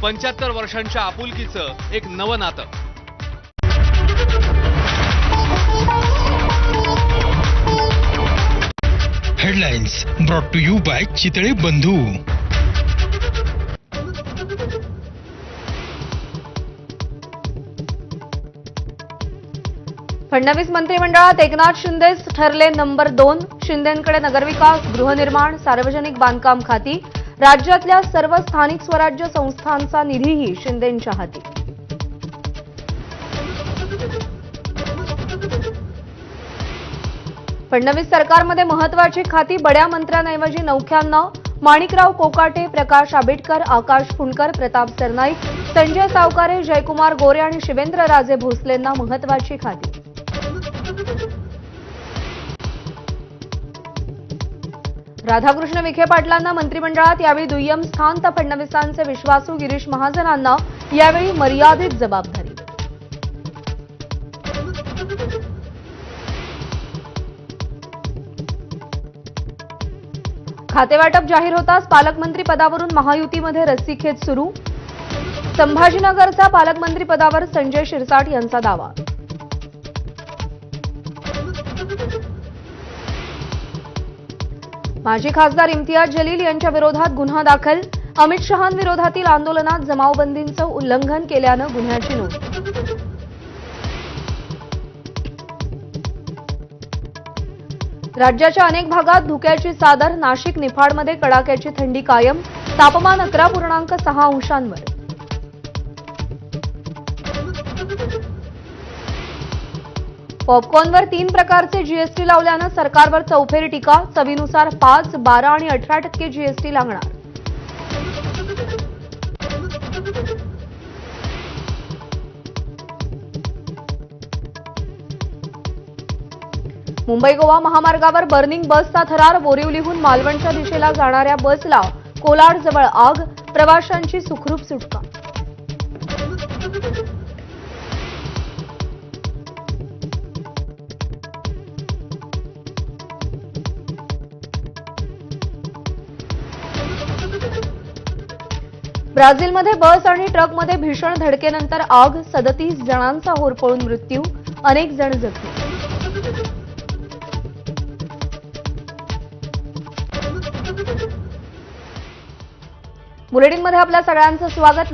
75 वर्षांच्या आपुलकीचं एक नवं नातं. Headlines brought to you by Chitale Bandhu. Fadnavis मंत्रिमंडळात एकनाथ शिंदेच ठरले नंबर 2. शिंदेंकडे नगरविकास, गृहनिर्माण, सार्वजनिक बांधकाम खाती, राज्यातल्या सर्व स्थानिक स्वराज्य संस्थांचा निधीही शिंदेंच्या हाती. फडणवीस सरकारमध्ये महत्वाची खाती बड्या मंत्र्यांऐवजी नौख्यांना. माणिकराव कोकाटे, प्रकाश आंबेडकर, आकाश फुंडकर, प्रताप सरनाईक, संजय सावकारे, जयकुमार गोरे आणि शिवेंद्रराजे भोसलेंना महत्वाची खाती. राधाकृष्ण विखे पाटलांना मंत्रिमंडळात यावेळी दुय्यम स्थान, तर फडणवीसांचे विश्वासू गिरीश महाजनांना यावेळी मर्यादित जबाबदारी. खातेवाटप जाहीर होताच पालकमंत्री पदावरून महायुतीमध्ये रस्सीखेच सुरू. संभाजीनगरचा पालकमंत्री पदावर संजय शिरसाट यांचा दावा. माजी खासदार इम्तियाज जलील यांच्या विरोधात गुन्हा दाखल. अमित शहांविरोधातील आंदोलनात जमावबंदीचं उल्लंघन केल्यानं गुन्ह्याची नोंद. राज्याच्या अनेक भागात धुक्याची चादर. नाशिक, निफाडमध्ये कडाक्याची थंडी कायम. तापमान 11.6 अंशांवर. पॉपकॉर्नवर 3 प्रकारचे जीएसटी लावल्यानं सरकारवर चौफेर टीका. चवीनुसार 5, 12 आणि 18% जीएसटी लागणार. मुंबई गोवा महामार्गावर बर्निंग बसचा थरार. बोरिवलीहून मालवणच्या दिशेला जाणाऱ्या बसला कोलाडजवळ आग. प्रवाशांची सुखरूप सुटका. ब्राझीलमध्ये बस आणि ट्रकमध्ये भीषण धडकेनंतर आग. 37 जणांचा होरपळून मृत्यू, अनेक जण जखमी. बुलेटिनमध्ये आपल्या सगळ्यांचं स्वागत.